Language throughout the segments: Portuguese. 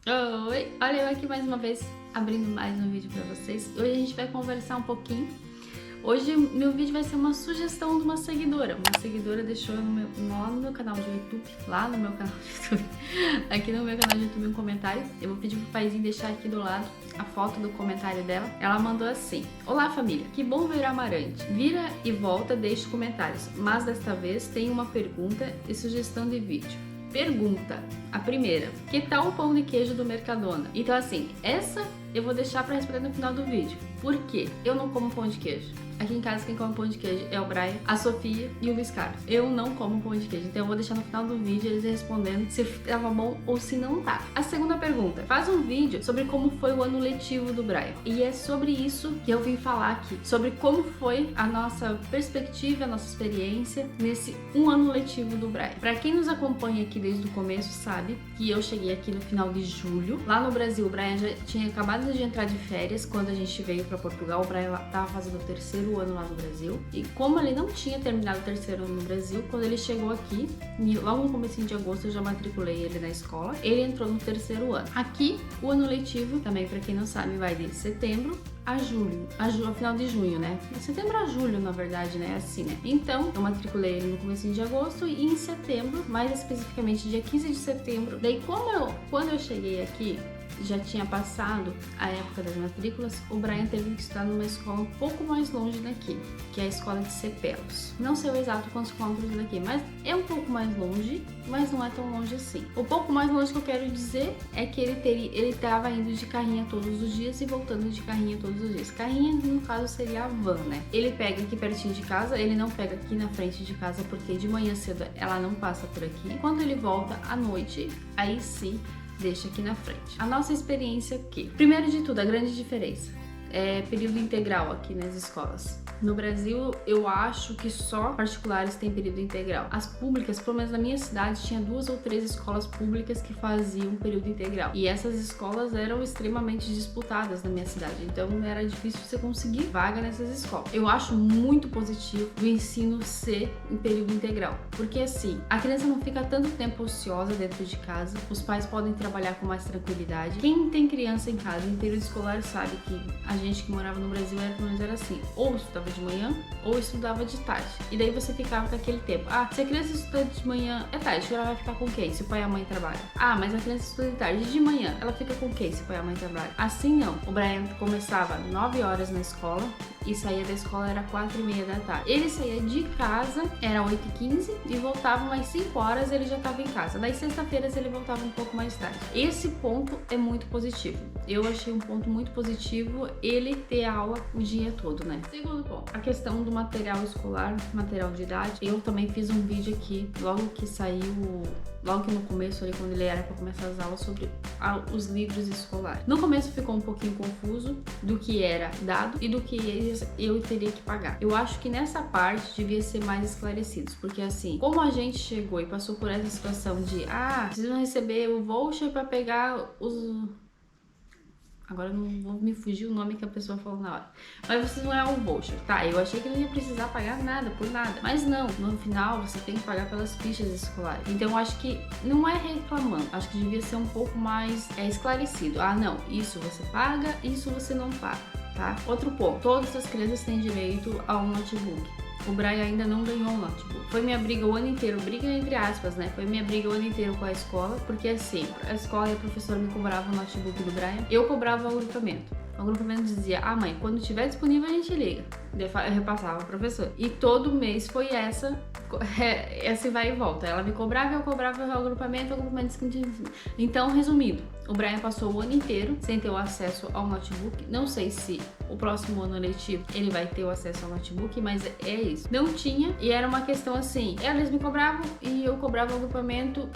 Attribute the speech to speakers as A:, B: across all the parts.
A: Oi, olha eu aqui mais uma vez abrindo mais um vídeo pra vocês. Hoje a gente vai conversar um pouquinho. Hoje meu vídeo vai ser uma sugestão de uma seguidora. Uma seguidora deixou lá no meu canal de YouTube, aqui no meu canal de YouTube um comentário. Eu vou pedir pro paizinho deixar aqui do lado a foto do comentário dela. Ela mandou assim: olá família, que bom ver a Amarante. Vira e volta, deixe comentários, mas desta vez tem uma pergunta e sugestão de vídeo. Pergunta, a primeira: que tal o pão de queijo do Mercadona? Então assim, essa eu vou deixar para responder no final do vídeo. Por quê? Eu não como pão de queijo. Aqui em casa quem come pão de queijo é o Brian, a Sofia e o Luiz Carlos. Eu não como pão de queijo, então eu vou deixar no final do vídeo eles respondendo se tava bom ou se não tá. A segunda pergunta: faz um vídeo sobre como foi o ano letivo do Brian. E é sobre isso que eu vim falar aqui, sobre como foi a nossa perspectiva, a nossa experiência nesse um ano letivo do Brian. Para quem nos acompanha aqui desde o começo sabe que eu cheguei aqui no final de julho. Lá no Brasil o Brian já tinha acabado de entrar de férias quando a gente veio para Portugal. O Brian tava fazendo o terceiro ano lá no Brasil, e como ele não tinha terminado o terceiro ano no Brasil, quando ele chegou aqui, logo no comecinho de agosto eu já matriculei ele na escola, ele entrou no terceiro ano. Aqui, o ano letivo, também para quem não sabe, vai de setembro a julho, a final de junho, né? De setembro a julho, na verdade, né? Assim, né? Então, eu matriculei ele no comecinho de agosto e em setembro, mais especificamente dia 15 de setembro. Daí, quando eu cheguei aqui, já tinha passado a época das matrículas, o Brian teve que estudar numa escola um pouco mais longe daqui, que é a escola de Cepelos. Não sei o exato quantos quilômetros daqui, mas é um pouco mais longe, mas não é tão longe assim. O pouco mais longe que eu quero dizer é que ele estava indo de carrinha todos os dias e voltando de carrinha todos os dias. Carrinha, no caso, seria a van, né? Ele pega aqui pertinho de casa, ele não pega aqui na frente de casa, porque de manhã cedo ela não passa por aqui. Quando ele volta à noite, aí sim, deixa aqui na frente. A nossa experiência aqui. Primeiro de tudo, a grande diferença é período integral aqui nas escolas. No Brasil, eu acho que só particulares têm período integral. As públicas, pelo menos na minha cidade, tinha 2 ou 3 escolas públicas que faziam período integral. E essas escolas eram extremamente disputadas na minha cidade. Então era difícil você conseguir vaga nessas escolas. Eu acho muito positivo o ensino ser em período integral. Porque assim, a criança não fica tanto tempo ociosa dentro de casa. Os pais podem trabalhar com mais tranquilidade. Quem tem criança em casa em período escolar sabe que a gente que morava no Brasil pelo menos era assim: ou estudava de manhã ou estudava de tarde. E daí você ficava com aquele tempo. Ah, se a criança estuda de manhã, é tarde, ela vai ficar com quem? Se o pai e a mãe trabalham. Ah, mas a criança estuda de tarde, de manhã, ela fica com quem? Se o pai e a mãe trabalham. Assim não. O Brian começava 9 horas na escola e saía da escola era 4h30 da tarde. Ele saía de casa, era 8h15 e voltava mais 5 horas, ele já estava em casa. Daí sexta-feiras ele voltava um pouco mais tarde. Esse ponto é muito positivo. Eu achei um ponto muito positivo ele ter aula o dia todo, né? Segundo ponto, a questão do material escolar, material de idade. Eu também fiz um vídeo aqui, logo que saiu, logo que no começo ali, quando ele era para começar as aulas, sobre os livros escolares. No começo ficou um pouquinho confuso do que era dado e do que eu teria que pagar. Eu acho que nessa parte devia ser mais esclarecidos, porque assim, como a gente chegou e passou por essa situação de vocês vão receber o voucher para pegar os... Agora não vou me fugir o nome que a pessoa falou na hora. Mas vocês não é um voucher, tá? Eu achei que não ia precisar pagar nada, por nada. Mas não, no final você tem que pagar pelas fichas escolares. Então eu acho que não é reclamando. Acho que devia ser um pouco mais esclarecido. Ah, não, isso você paga, isso você não paga, tá? Outro ponto, todas as crianças têm direito a um notebook. O Brian ainda não ganhou um notebook. Foi minha briga o ano inteiro, briga entre aspas, né? Foi minha briga o ano inteiro com a escola, porque assim, a escola e a professora me cobravam o notebook do Brian, eu cobrava o agrupamento. O agrupamento dizia: mãe, quando tiver disponível a gente liga. Eu repassava a professora. E todo mês foi essa vai e volta. Ela me cobrava, eu cobrava o agrupamento disse. Então, resumindo, o Brian passou o ano inteiro sem ter o acesso ao notebook. Não sei se o próximo ano letivo ele vai ter o acesso ao notebook, mas é isso. Não tinha, e era uma questão assim, eles me cobravam e eu cobrava o agrupamento.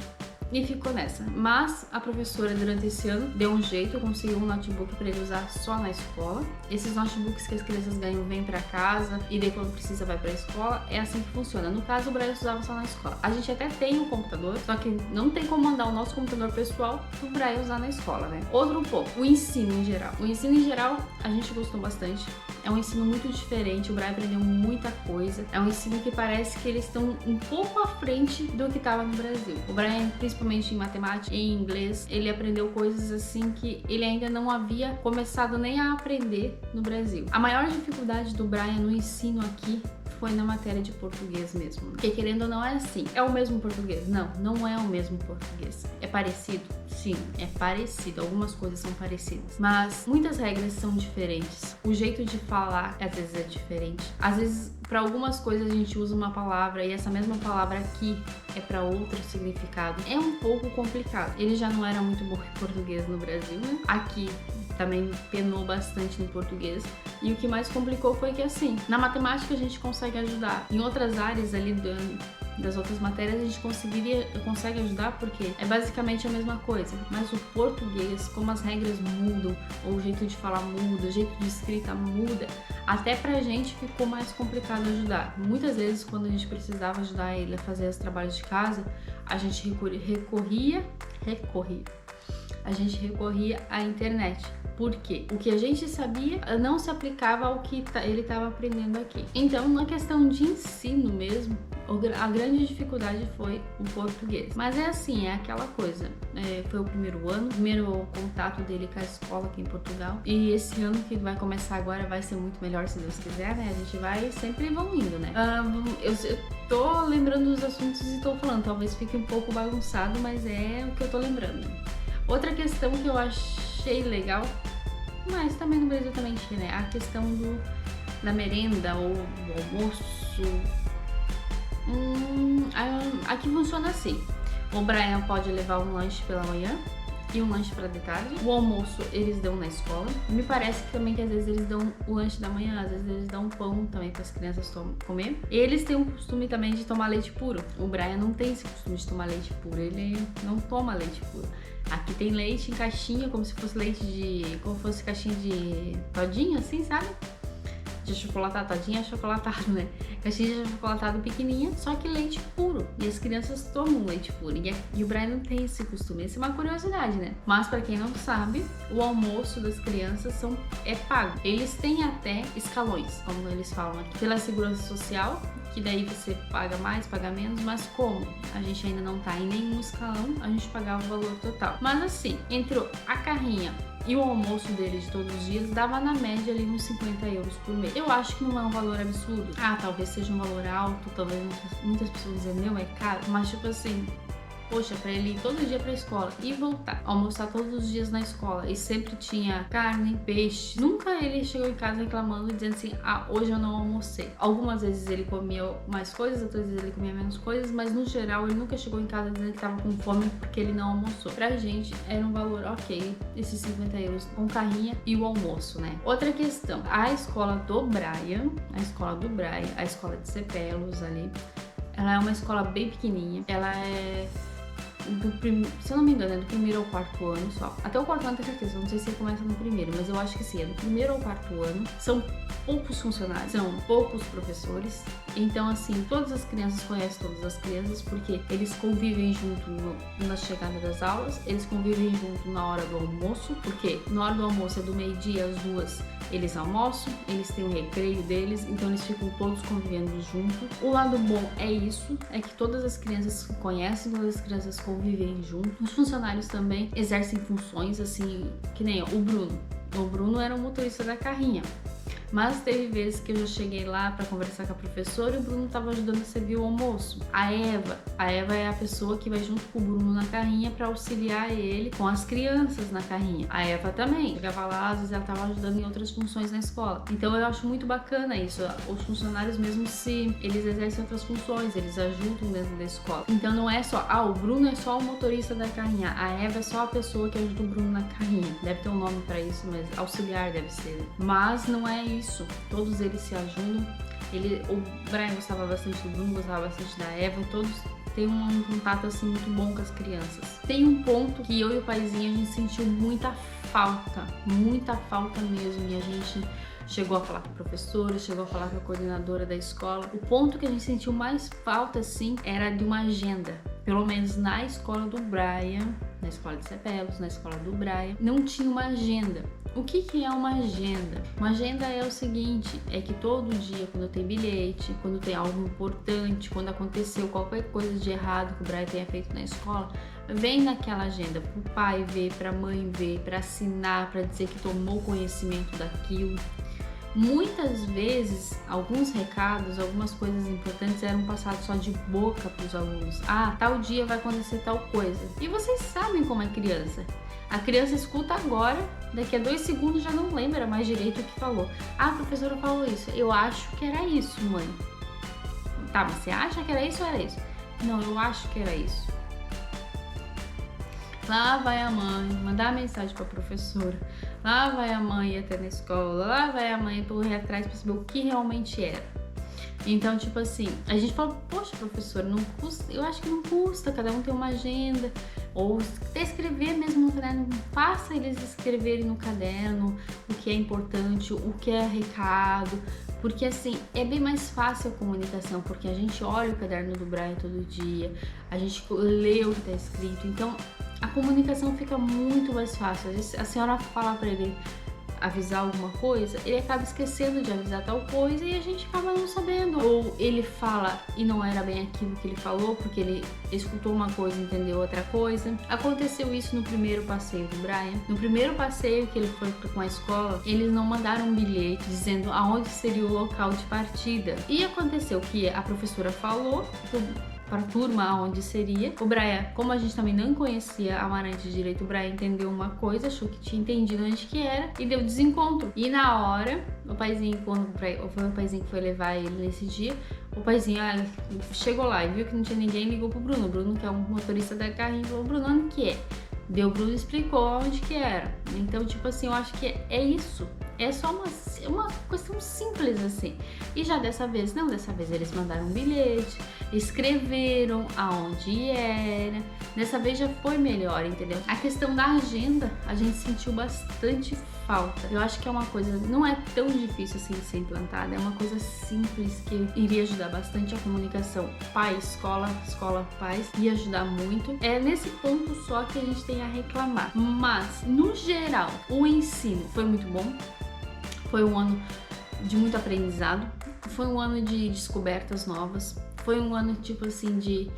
A: E ficou nessa. Mas a professora, durante esse ano, deu um jeito, conseguiu um notebook para ele usar só na escola. Esses notebooks que as crianças ganham vêm para casa e daí quando precisa vai para a escola. É assim que funciona. No caso, o Brian usava só na escola. A gente até tem um computador, só que não tem como mandar o nosso computador pessoal pro Brian usar na escola, né? Outro ponto, o ensino em geral. O ensino em geral, a gente gostou bastante. É um ensino muito diferente, o Braille aprendeu muita coisa. É um ensino que parece que eles estão um pouco à frente do que estava no Brasil. O Brian, principalmente em matemática e em inglês, ele aprendeu coisas assim que ele ainda não havia começado nem a aprender no Brasil. A maior dificuldade do Brian no ensino aqui foi na matéria de português mesmo. Porque querendo ou não é assim. É o mesmo português? Não, não é o mesmo português. É parecido? Sim, é parecido. Algumas coisas são parecidas. Mas muitas regras são diferentes. O jeito de falar às vezes é diferente. Às vezes, para algumas coisas a gente usa uma palavra e essa mesma palavra aqui é para outro significado. É um pouco complicado. Ele já não era muito bom em português no Brasil, né? Aqui também penou bastante no português. E o que mais complicou foi que, assim, na matemática a gente consegue ajudar. Em outras áreas ali das outras matérias a gente consegue ajudar porque é basicamente a mesma coisa. Mas o português, como as regras mudam, ou o jeito de falar muda, o jeito de escrita muda, até pra gente ficou mais complicado ajudar. Muitas vezes, quando a gente precisava ajudar ele a fazer os trabalhos de casa, a gente recorria à internet. Por quê? O que a gente sabia não se aplicava ao que ele estava aprendendo aqui. Então, na questão de ensino mesmo, a grande dificuldade foi o português. Mas é assim, é aquela coisa. Foi o primeiro ano, o primeiro contato dele com a escola aqui em Portugal. E esse ano que vai começar agora vai ser muito melhor, se Deus quiser, né? A gente vai sempre evoluindo, né? Eu tô lembrando dos assuntos e tô falando. Talvez fique um pouco bagunçado, mas é o que eu tô lembrando. Outra questão que eu achei legal, mas também no Brasil também tinha, né? A questão da merenda ou do almoço. Aqui funciona assim. O Brian pode levar um lanche pela manhã e um lanche para de tarde. O almoço eles dão na escola. Me parece que também que às vezes eles dão o lanche da manhã, às vezes eles dão pão também para as crianças comer. E eles têm o costume também de tomar leite puro. O Brian não tem esse costume de tomar leite puro, ele não toma leite puro. Aqui tem leite em caixinha, como se fosse caixinha de todinho, assim, sabe? De achocolatado, todinha achocolatado, né? Caixinha de achocolatado pequenininha, só que leite puro. E as crianças tomam leite puro. E o Brian não tem esse costume. Essa é uma curiosidade, né? Mas pra quem não sabe, o almoço das crianças é pago. Eles têm até escalões, como eles falam aqui, pela segurança social, que daí você paga mais, paga menos, mas como a gente ainda não tá em nenhum escalão, a gente pagava o valor total. Mas assim, entre a carrinha e o almoço dele de todos os dias dava na média ali uns 50 euros por mês. Eu acho que não é um valor absurdo. Talvez seja um valor alto, talvez muitas pessoas dizem, meu, é caro, mas tipo assim, poxa, pra ele ir todo dia pra escola e voltar, almoçar todos os dias na escola, e sempre tinha carne, peixe. Nunca ele chegou em casa reclamando e dizendo assim, hoje eu não almocei. Algumas vezes ele comia mais coisas, outras vezes ele comia menos coisas, mas no geral ele nunca chegou em casa dizendo que tava com fome porque ele não almoçou. Pra gente era um valor ok, esses 50 euros com carrinha e o almoço, né? Outra questão, a escola do Brian, a escola de Cepelos ali, ela é uma escola bem pequenininha, ela é se eu não me engano, é do primeiro ao quarto ano só. Até o quarto ano, tenho certeza. Não sei se começa no primeiro, mas eu acho que sim. É do primeiro ao quarto ano. São poucos funcionários, são poucos professores. Então, assim, todas as crianças conhecem todas as crianças, porque eles convivem junto na chegada das aulas, eles convivem junto na hora do almoço, porque na hora do almoço é do meio-dia às 2. Eles almoçam, eles têm o recreio deles, então eles ficam todos convivendo junto. O lado bom é isso, é que todas as crianças se conhecem, todas as crianças convivem junto. Os funcionários também exercem funções, assim, que nem o Bruno. O Bruno era o motorista da carrinha. Mas teve vezes que eu já cheguei lá para conversar com a professora e o Bruno estava ajudando a servir o almoço. A Eva é a pessoa que vai junto com o Bruno na carrinha para auxiliar ele com as crianças na carrinha. A Eva também chegava lá, às vezes ela estava ajudando em outras funções na escola. Então eu acho muito bacana isso. Os funcionários mesmo, se eles exercem outras funções, eles ajudam dentro da escola. Então não é só, o Bruno é só o motorista da carrinha, a Eva é só a pessoa que ajuda o Bruno na carrinha. Deve ter um nome para isso, mas auxiliar deve ser. Mas não é isso, todos eles se ajudam. O Brian gostava bastante do Bruno, gostava bastante da Eva, todos têm um contato assim muito bom com as crianças. Tem um ponto que eu e o paizinho a gente sentiu muita falta mesmo, e a gente chegou a falar com a professora, chegou a falar com a coordenadora da escola. O ponto que a gente sentiu mais falta, assim, era de uma agenda. Pelo menos na escola do Brian, na escola de Cepelos, na escola do Brian, não tinha uma agenda. O que é uma agenda? Uma agenda é o seguinte, é que todo dia, quando tem bilhete, quando tem algo importante, quando aconteceu qualquer coisa de errado que o Brian tenha feito na escola, vem naquela agenda pro pai ver, pra mãe ver, pra assinar, pra dizer que tomou conhecimento daquilo. Muitas vezes, alguns recados, algumas coisas importantes eram passados só de boca para os alunos. Ah, tal dia vai acontecer tal coisa. E vocês sabem como é criança. A criança escuta agora, daqui a 2 segundos já não lembra mais direito o que falou. Ah, a professora falou isso. Eu acho que era isso, mãe. Tá, mas você acha que era isso ou era isso? Não, eu acho que era isso. Lá vai a mãe mandar mensagem para a professora. Lá vai a mãe ir até na escola. Lá vai a mãe correr atrás para saber o que realmente era. Então, tipo assim, a gente fala, poxa, professora, não custa, eu acho que não custa, cada um tem uma agenda. Ou até escrever mesmo no caderno, faça eles escreverem no caderno o que é importante, o que é recado. Porque assim, é bem mais fácil a comunicação, porque a gente olha o caderno do Brian todo dia, a gente lê o que está escrito, então a comunicação fica muito mais fácil. Às vezes a senhora fala para ele avisar alguma coisa, ele acaba esquecendo de avisar tal coisa e a gente acaba não sabendo. Ou ele fala e não era bem aquilo que ele falou, porque ele escutou uma coisa e entendeu outra coisa. Aconteceu isso no primeiro passeio do Brian. No primeiro passeio que ele foi com a escola, eles não mandaram um bilhete dizendo aonde seria o local de partida. E aconteceu que a professora falou para a turma onde seria. O Brian, como a gente também não conhecia Amarante direito, o Brian entendeu uma coisa, achou que tinha entendido onde que era e deu desencontro. E na hora, o paizinho, quando foi o paizinho que foi levar ele nesse dia, o paizinho chegou lá e viu que não tinha ninguém, ligou pro Bruno. O Bruno, que é um motorista da carrinho, falou: Bruno, onde que é? Deu, o Bruno explicou onde que era. Então, tipo assim, eu acho que é isso. É só uma questão simples assim. E já dessa vez, não, dessa vez eles mandaram um bilhete, escreveram aonde era. Dessa vez já foi melhor, entendeu? A questão da agenda, a gente sentiu bastante falta. Eu acho que é uma coisa, não é tão difícil assim de ser implantada, é uma coisa simples que iria ajudar bastante a comunicação pai-escola, escola-pais, ia ajudar muito. É nesse ponto só que a gente tem a reclamar. Mas, no geral, o ensino foi muito bom. Foi um ano de muito aprendizado, foi um ano de descobertas novas, foi um ano tipo assim de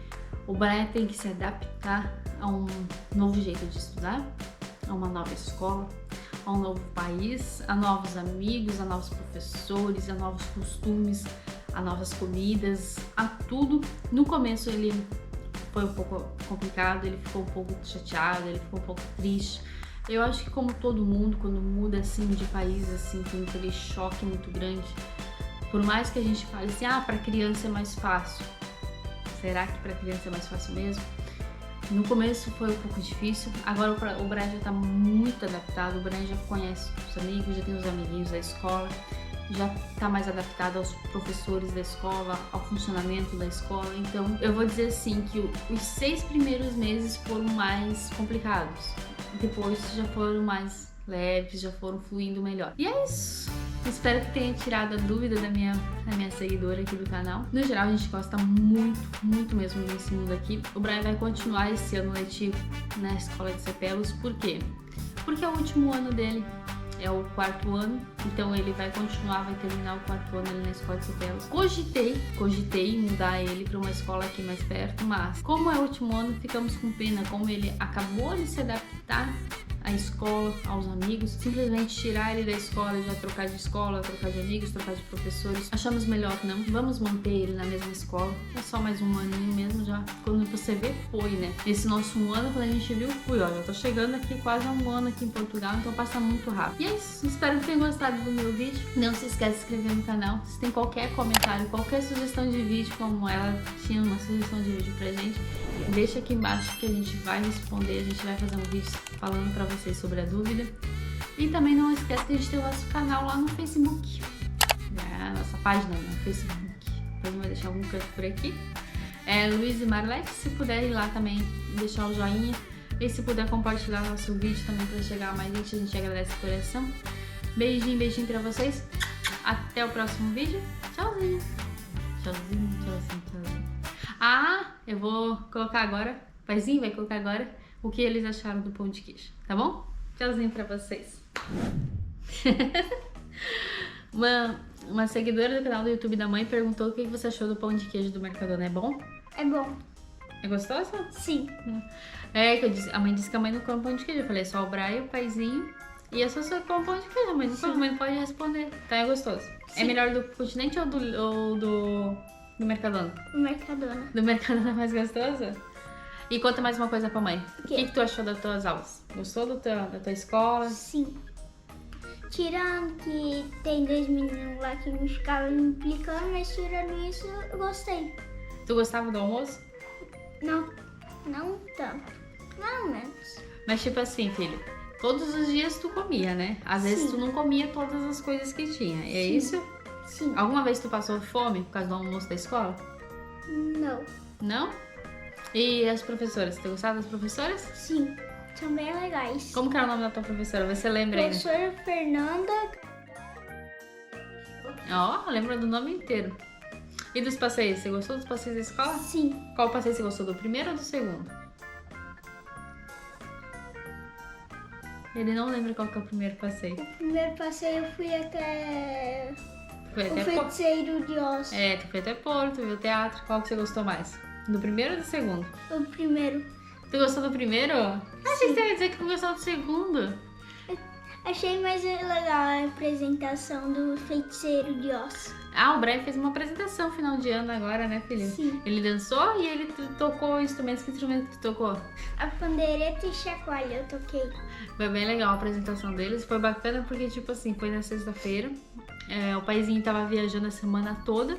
A: o Brian tem que se adaptar a um novo jeito de estudar, a uma nova escola, a um novo país, a novos amigos, a novos professores, a novos costumes, a novas comidas, a tudo. No começo ele foi um pouco complicado, ele ficou um pouco chateado, ele ficou um pouco triste. Eu acho que como todo mundo, quando muda assim de país, assim, tem aquele choque muito grande. Por mais que a gente fale assim, para criança é mais fácil. Será que para criança é mais fácil mesmo? No começo foi um pouco difícil, agora o Brian já tá muito adaptado, o Brian já conhece os amigos, já tem os amiguinhos da escola, já tá mais adaptado aos professores da escola, ao funcionamento da escola. Então eu vou dizer assim que os 6 primeiros meses foram mais complicados. Depois já foram mais leves, já foram fluindo melhor. E é isso. Espero que tenha tirado a dúvida da minha seguidora aqui do canal. No geral, a gente gosta muito, muito mesmo do ensino daqui. O Brian vai continuar esse ano letivo na escola de Cepelos. Por quê? Porque é o último ano dele. É o 4º ano, então ele vai continuar, vai terminar o 4º ano ali na escola de Cepelos. Cogitei mudar ele para uma escola aqui mais perto, mas como é o último ano, ficamos com pena, como ele acabou de se adaptar à escola, aos amigos, simplesmente tirar ele da escola e já trocar de escola, trocar de amigos, trocar de professores. Achamos melhor não, vamos manter ele na mesma escola, é só mais um aninho mesmo, já quando você vê, foi, né? Esse nosso um ano, quando a gente viu, fui, ó, eu tô chegando aqui quase há um ano aqui em Portugal, então passa muito rápido. E é isso, espero que tenham gostado do meu vídeo. Não se esquece de se inscrever no canal, se tem qualquer comentário, qualquer sugestão de vídeo, como ela tinha uma sugestão de vídeo pra gente, deixa aqui embaixo que a gente vai responder, a gente vai fazer um vídeo falando pra vocês sobre a dúvida. E também não esquece que a gente tem o nosso canal lá no Facebook, a nossa página no Facebook, depois vai deixar algum canto por aqui, é Luiz e Marlete. Se puder ir lá também deixar o joinha e se puder compartilhar o nosso vídeo também para chegar a mais gente, a gente agradece o coração. Beijinho, beijinho pra vocês, até o próximo vídeo, tchauzinho. Eu vou colocar agora, o paizinho vai colocar agora o que eles acharam do pão de queijo, tá bom? Tchauzinho pra vocês. Uma seguidora do canal do YouTube da mãe perguntou o que você achou do pão de queijo do Mercadona. É bom?
B: É bom.
A: É gostoso?
B: Sim.
A: É, que a mãe disse que a mãe não come pão de queijo. Eu falei, só o Brian, o paizinho e a Sussu come pão de queijo. A mãe não pode responder. Então é gostoso.
B: Sim.
A: É melhor do Continente ou do Mercadona?
B: O Mercadona.
A: Do Mercadona é mais gostoso? E conta mais uma coisa pra mãe. O
B: quê?
A: que tu achou das tuas aulas? Gostou da tua escola?
B: Sim. Tirando que tem 2 meninos lá que me ficavam me implicando, mas tirando isso, eu gostei.
A: Tu gostava do almoço?
B: Não tanto. Mais ou menos.
A: Mas tipo assim, filho, todos os dias tu comia, né? Às vezes
B: Sim.
A: tu não comia todas as coisas que tinha. É
B: Sim.
A: isso?
B: Sim.
A: Alguma vez tu passou fome por causa do almoço da escola?
B: Não.
A: Não? E as professoras? Tu gostava das professoras?
B: Sim. São bem legais.
A: Como que era o nome da tua professora? Vê se você lembra ainda.
B: Professora Fernanda.
A: Ó, lembra do nome inteiro. E dos passeios? Você gostou dos passeios da escola?
B: Sim.
A: Qual passeio você gostou? Do primeiro ou do segundo? Ele não lembra qual que é o primeiro passeio.
B: O primeiro passeio eu fui até
A: Foi
B: o
A: até Porto.
B: Feiticeiro de Oz.
A: É, tu foi até Porto, viu o teatro. Qual que você gostou mais? Do primeiro ou do segundo?
B: O primeiro.
A: Tu gostou do primeiro? Achei que você ia dizer que não gostou do segundo.
B: Achei mais legal a apresentação do Feiticeiro de Oz.
A: Ah, o Brian fez uma apresentação final de ano agora, né, filho?
B: Sim.
A: Ele dançou e ele tocou instrumentos. Que instrumento que tu tocou?
B: A pandeireta e chacoalha eu toquei.
A: Foi bem legal a apresentação deles. Foi bacana porque, tipo assim, foi na sexta-feira. O paizinho tava viajando a semana toda.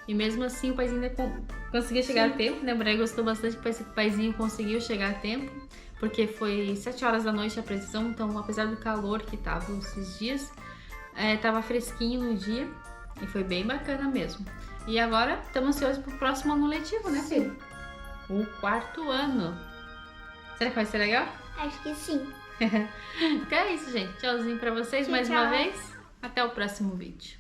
A: E mesmo assim o paizinho ainda conseguiu chegar a tempo, né? O Brian gostou bastante que o paizinho conseguiu chegar a tempo. Porque foi 7 horas da noite a apresentação. Então, apesar do calor que tava esses dias, tava fresquinho no dia. E foi bem bacana mesmo. E agora estamos ansiosos pro próximo ano letivo, né, filho? O 4º ano. Será que vai ser legal?
B: Acho que sim.
A: Então é isso, gente. Tchauzinho pra vocês
B: Tchau,
A: mais uma
B: tchau.
A: vez. Até o próximo vídeo.